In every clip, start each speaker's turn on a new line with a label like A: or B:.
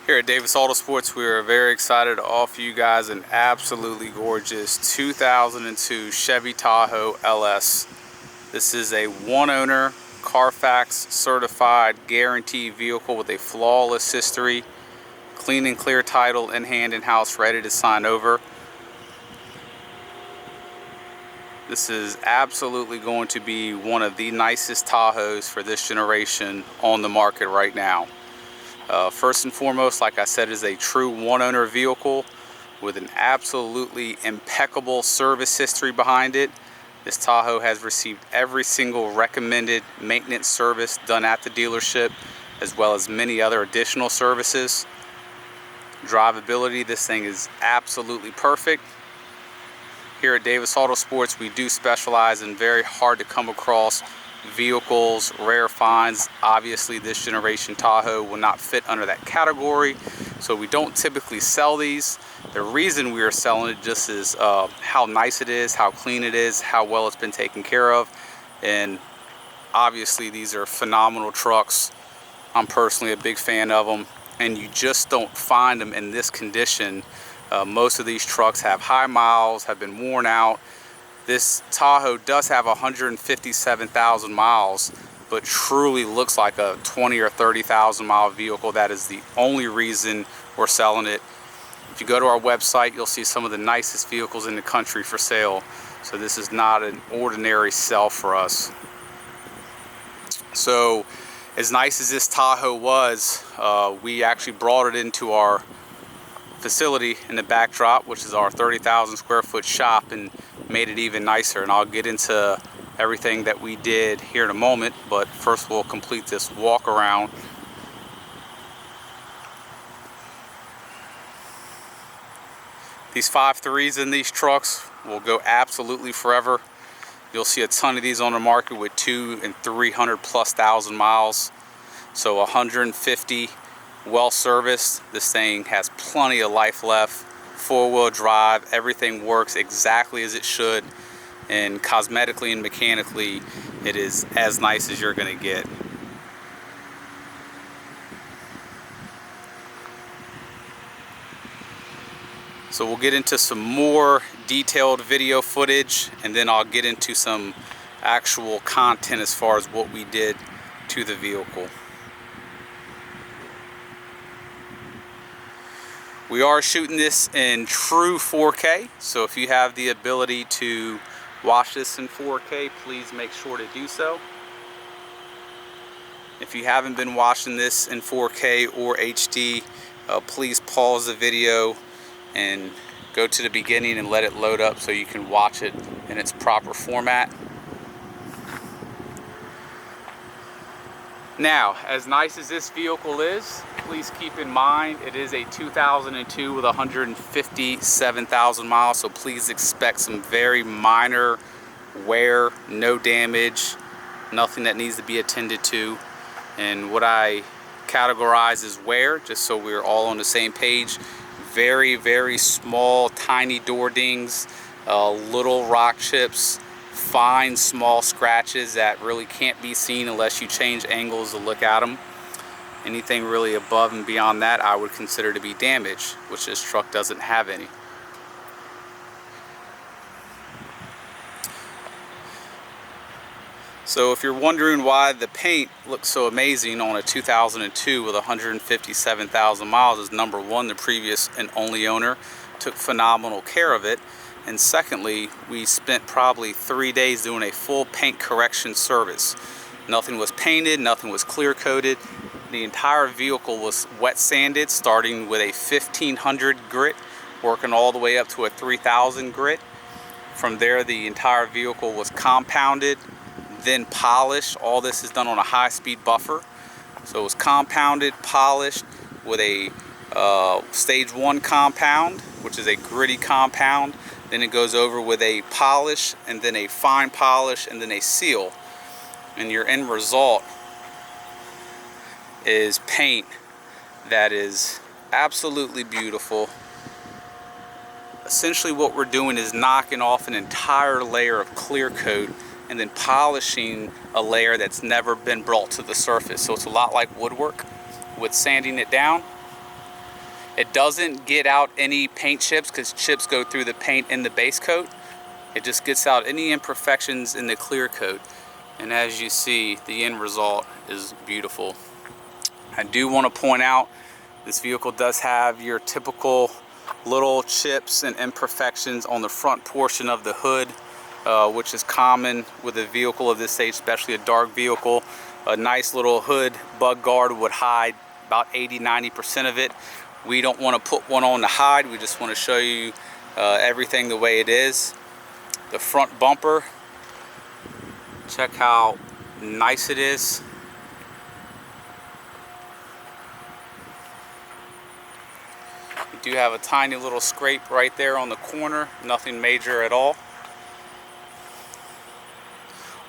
A: Here at Davis Autosports, we are very excited to offer you guys an absolutely gorgeous 2002 Chevy Tahoe LS. This is a one-owner, Carfax certified, guaranteed vehicle with a flawless history, clean and clear title in hand, in-house, ready to sign over. This is absolutely going to be one of the nicest Tahoes for this generation on the market right now. First and foremost, like I said, is a true one-owner vehicle with an absolutely impeccable service history behind it. This Tahoe has received every single recommended maintenance service done at the dealership, as well as many other additional services. Drivability, this thing is absolutely perfect. Here at Davis Autosports, we do specialize in very hard to come across vehicles, rare finds. Obviously, this generation Tahoe will not fit under that category, so we don't typically sell these. The reason we are selling it just is how nice it is, how clean it is, how well it's been taken care of. And obviously, these are phenomenal trucks. I'm personally a big fan of them, and you just don't find them in this condition. Most of these trucks have high miles, have been worn out. This Tahoe does have 157,000 miles, but truly looks like a 20 or 30,000 mile vehicle. That is the only reason we're selling it. If you go to our website, you'll see some of the nicest vehicles in the country for sale. So this is not an ordinary sell for us. So as nice as this Tahoe was, we actually brought it into our facility in the backdrop, which is our 30,000 square foot shop, and made it even nicer. And I'll get into everything that we did here in a moment, but first we'll complete this walk around. These 5.3s in these trucks will go absolutely forever. You'll see a ton of these on the market with 200 and 300 plus thousand miles. So 150, well serviced. This thing has plenty of life left. Four-wheel drive, everything works exactly as it should, and cosmetically and mechanically it is as nice as you're going to get. So we'll get into some more detailed video footage, and then I'll get into some actual content as far as what we did to the vehicle. We are shooting this in true 4K, so if you have the ability to watch this in 4K, please make sure to do so. If you haven't been watching this in 4K or HD, please pause the video and go to the beginning and let it load up so you can watch it in its proper format. Now, as nice as this vehicle is, please keep in mind it is a 2002 with 157,000 miles, so please expect some very minor wear, no damage, nothing that needs to be attended to. And what I categorize as wear, just so we're all on the same page, very, very small, tiny door dings, little rock chips, fine small scratches that really can't be seen unless you change angles to look at them. Anything really above and beyond that I would consider to be damage, which this truck doesn't have any. So if you're wondering why the paint looks so amazing on a 2002 with 157,000 miles, is number one, the previous and only owner took phenomenal care of it. And secondly, we spent probably 3 days doing a full paint correction service. Nothing was painted, nothing was clear coated. The entire vehicle was wet sanded, starting with a 1500 grit, working all the way up to a 3000 grit. From there, the entire vehicle was compounded, then polished. All this is done on a high-speed buffer. So it was compounded, polished with a stage 1 compound, which is a gritty compound. Then it goes over with a polish, and then a fine polish, and then a seal. And your end result is paint that is absolutely beautiful. Essentially what we're doing is knocking off an entire layer of clear coat and then polishing a layer that's never been brought to the surface. So it's a lot like woodwork with sanding it down. It doesn't get out any paint chips because chips go through the paint in the base coat. It just gets out any imperfections in the clear coat. And as you see, the end result is beautiful. I do want to point out this vehicle does have your typical little chips and imperfections on the front portion of the hood, which is common with a vehicle of this age, especially a dark vehicle. A nice little hood bug guard would hide about 80–90% of it. We don't want to put one on to hide. We just want to show you everything the way it is. The front bumper, check how nice it is. We do have a tiny little scrape right there on the corner, nothing major at all.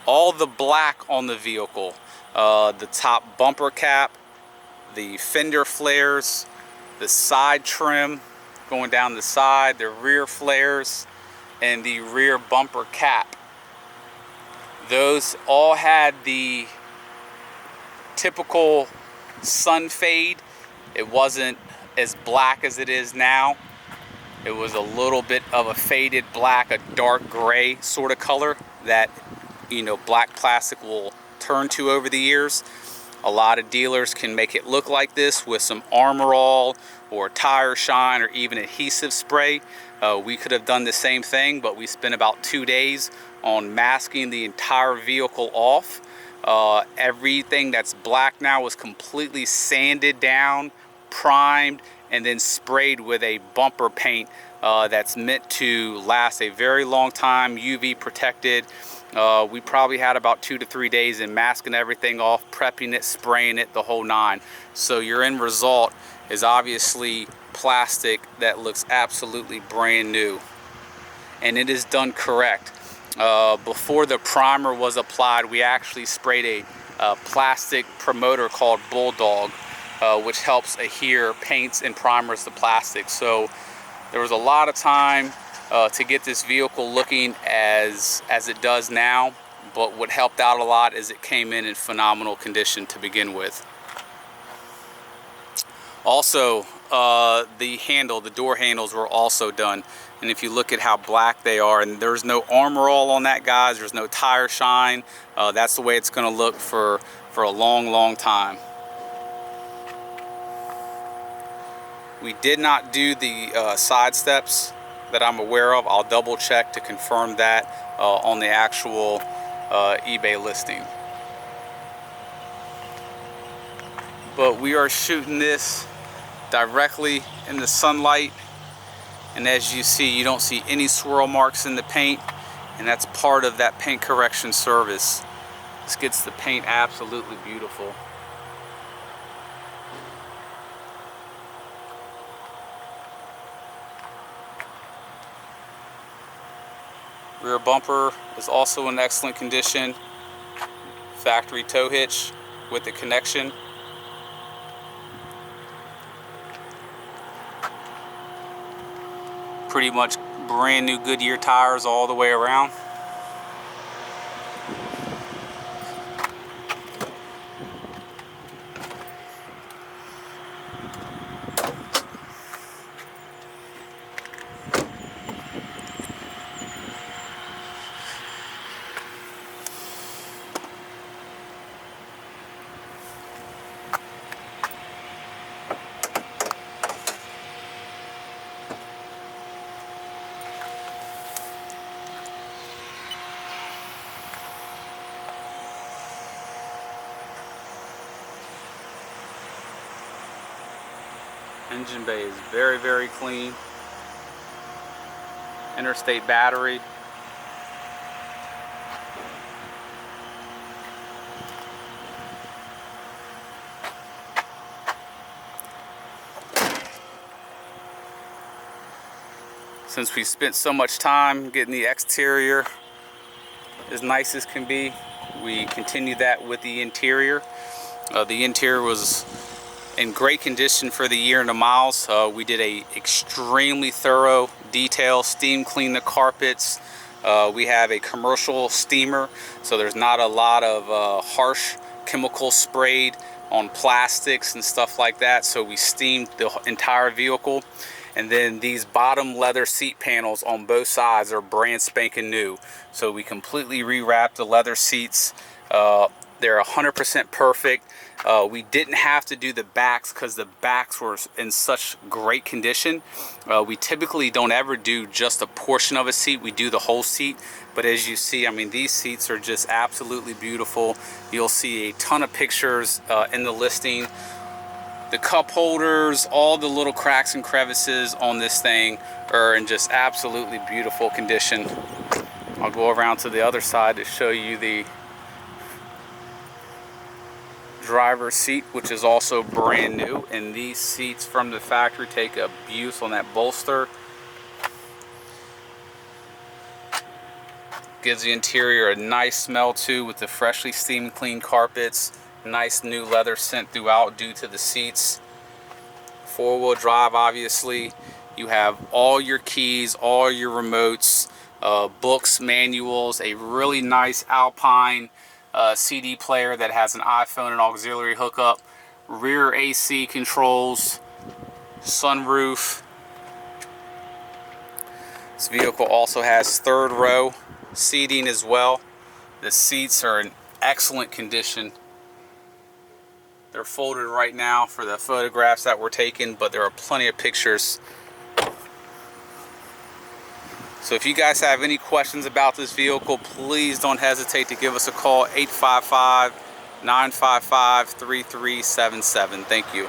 A: All the black on the vehicle, the top bumper cap, the fender flares, the side trim going down the side, the rear flares, and the rear bumper cap. Those all had the typical sun fade. It wasn't as black as it is now. It was a little bit of a faded black, a dark gray sort of color that, you know, black plastic will turn to over the years. A lot of dealers can make it look like this with some Armor All or tire shine or even adhesive spray. We could have done the same thing, but we spent about 2 days on masking the entire vehicle off. Everything that's black now was completely sanded down, primed, and then sprayed with a bumper paint that's meant to last a very long time, UV protected. We probably had about 2 to 3 days in masking everything off, prepping it, spraying it, the whole nine. So your end result is obviously plastic that looks absolutely brand new. And it is done correct. Before the primer was applied, we actually sprayed a plastic promoter called Bulldog, which helps adhere paints and primers to plastic. So there was a lot of time to get this vehicle looking as it does now, but what helped out a lot is it came in phenomenal condition to begin with. Also, the door handles were also done, and if you look at how black they are, and there's no Armor All on that, guys, there's no tire shine. That's the way it's going to look for a long time. We did not do the side steps that I'm aware of. I'll double check to confirm that on the actual eBay listing. But we are shooting this directly in the sunlight, and as you see, you don't see any swirl marks in the paint, and that's part of that paint correction service. This gets the paint absolutely beautiful. Rear bumper is also in excellent condition. Factory tow hitch with the connection. Pretty much brand new Goodyear tires all the way around. Engine bay is very clean. Interstate battery. Since we spent so much time getting the exterior as nice as can be, we continued that with the interior. The interior was in great condition for the year and the miles. We did a extremely thorough detail, steam clean the carpets. We have a commercial steamer, so there's not a lot of harsh chemical sprayed on plastics and stuff like that, so we steamed the entire vehicle. And then these bottom leather seat panels on both sides are brand spanking new, so we completely rewrapped the leather seats. They're 100% perfect. We didn't have to do the backs because the backs were in such great condition. We typically don't ever do just a portion of a seat, we do the whole seat. But as you see, I mean, these seats are just absolutely beautiful. You'll see a ton of pictures in the listing. The cup holders, all the little cracks and crevices on this thing are in just absolutely beautiful condition. I'll go around to the other side to show you the driver's seat, which is also brand new. And these seats from the factory take abuse on that bolster. Gives the interior a nice smell too, with the freshly steamed clean carpets. Nice new leather scent throughout due to the seats. Four-wheel drive, obviously. You have all your keys, all your remotes, books, manuals, a really nice Alpine CD player that has an iPhone and auxiliary hookup, rear AC controls, sunroof. This vehicle also has third row seating as well. The seats are in excellent condition. They're folded right now for the photographs that were taken, but there are plenty of pictures. So if you guys have any questions about this vehicle, please don't hesitate to give us a call, 855-955-3377. Thank you.